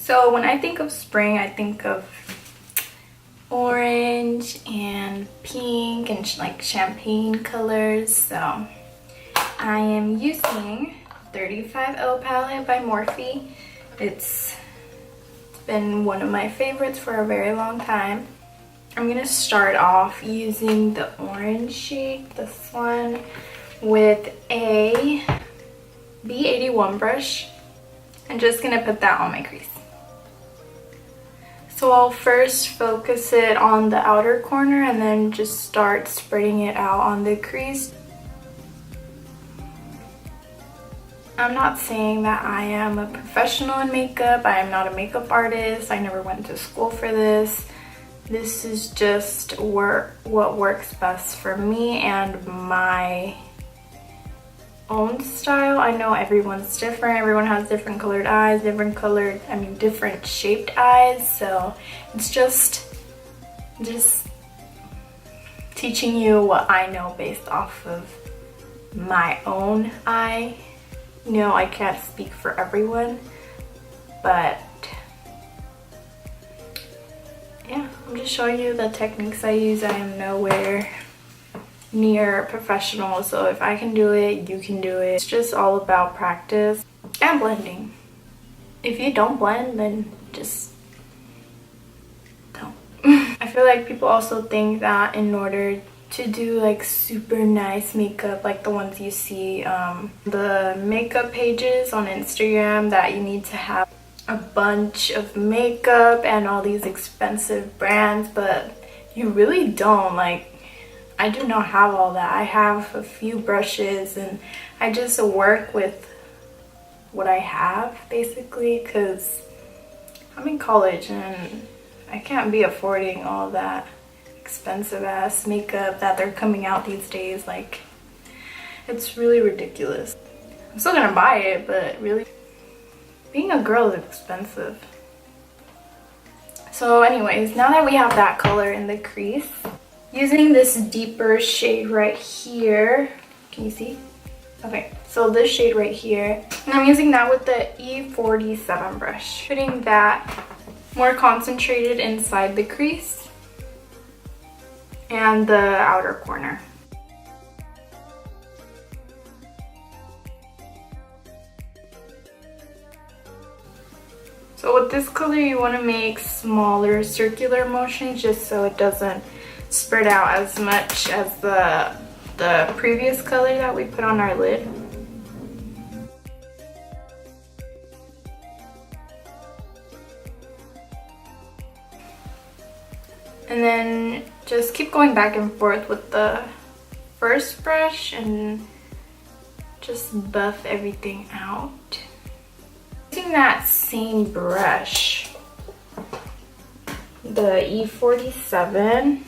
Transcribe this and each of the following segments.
So when I think of spring, I think of orange and pink and like champagne colors. So I am using 35L palette by Morphe. It's been one of my favorites for a very long time. I'm gonna start off using the orange shade, this one, with a B81 brush. I'm just gonna put that on my crease. So I'll first focus it on the outer corner and then just start spreading it out on the crease. I'm not saying that I am a professional in makeup. I am not a makeup artist. I never went to school for this. This is just what works best for me and my own style. I know everyone's different. Everyone has different colored eyes, different shaped eyes. So it's just teaching you what I know based off of my own eye. You know, I can't speak for everyone, but yeah, I'm just showing you the techniques I use. I am nowhere near professional, so if I can do it, you can do it. It's just all about practice and blending. If you don't blend, then just don't. I feel like people also think that in order to do like super nice makeup like the ones you see the makeup pages on Instagram, that you need to have a bunch of makeup and all these expensive brands, but you really don't. Like, I do not have all that. I have a few brushes and I just work with what I have basically, because I'm in college and I can't be affording all that expensive ass makeup that they're coming out these days. Like, it's really ridiculous. I'm still gonna buy it, but really, being a girl is expensive. So anyways, now that we have that color in the crease, using this deeper shade right here, can you see? Okay, so this shade right here, and I'm using that with the E47 brush, putting that more concentrated inside the crease and the outer corner. So with this color, you want to make smaller circular motions just so it doesn't spread out as much as the previous color that we put on our lid. And then just keep going back and forth with the first brush and just buff everything out. Using that same brush, the E47,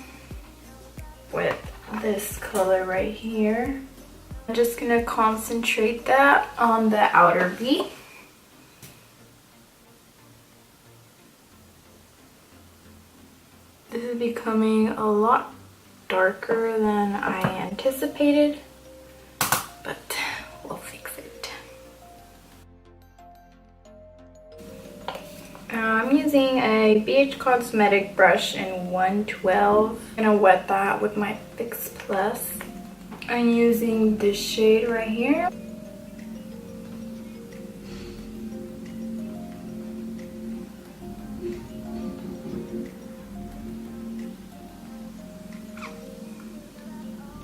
with this color right here, I'm just gonna concentrate that on the outer V. This is becoming a lot darker than I anticipated, but we'll fix it. I'm using a BH Cosmetic brush in 112. I'm gonna wet that with my Fix Plus. I'm using this shade right here.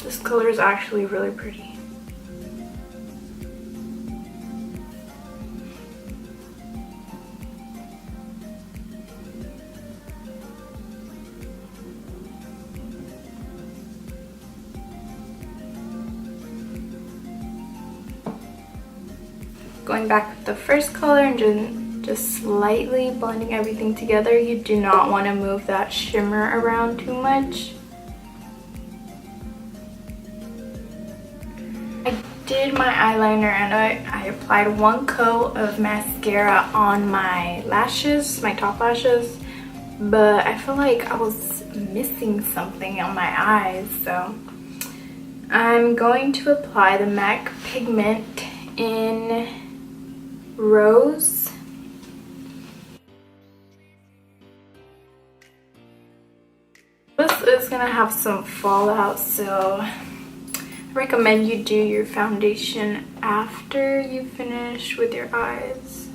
This color is actually really pretty. Going back with the first color and just slightly blending everything together. You do not want to move that shimmer around too much. I did my eyeliner and I applied one coat of mascara on my lashes, my top lashes, but I feel like I was missing something on my eyes, so I'm going to apply the MAC Pigment in Rose. gonna have some fallout, so I recommend you do your foundation after you finish with your eyes.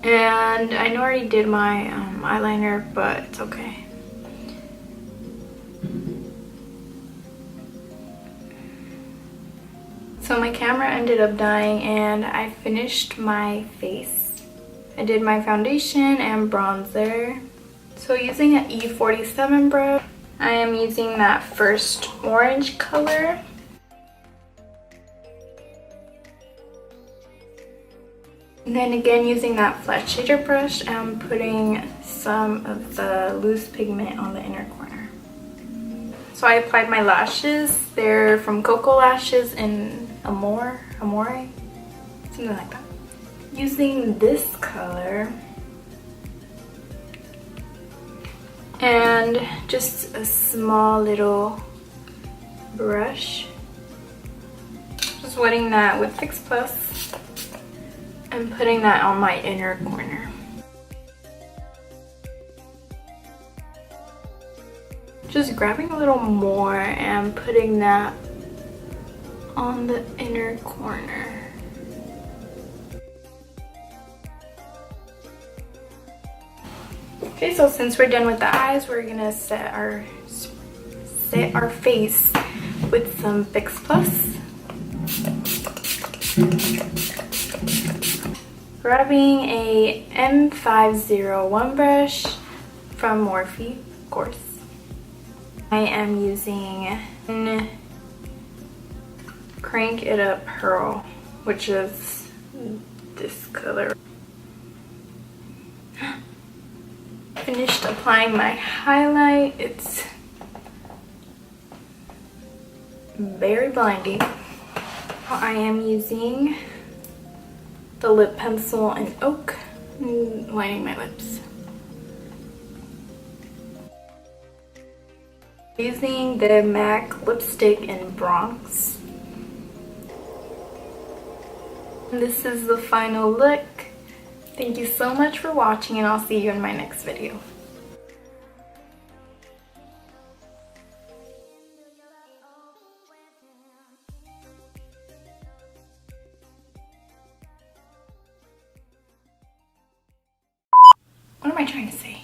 And I know I already did my eyeliner, but it's okay. So my camera ended up dying and I finished my face. I did my foundation and bronzer. So using an E47 brush, I am using that first orange color. And then again using that flat shader brush, I'm putting some of the loose pigment on the inner corner. So I applied my lashes. They're from Coco Lashes in Amore, something like that. Using this color and just a small little brush, just wetting that with Fix Plus and putting that on my inner corner. Just grabbing a little more and putting that on the inner corner. Okay, so since we're done with the eyes, we're gonna set our face with some Fix Plus. Grabbing a M501 brush from Morphe, of course. I am using Crank It Up Pearl, which is this color. Finished applying my highlight. It's very blinding. I am using the lip pencil in Oak, lining my lips. Using the MAC lipstick in Bronx. And this is the final look. Thank you so much for watching, and I'll see you in my next video. What am I trying to say?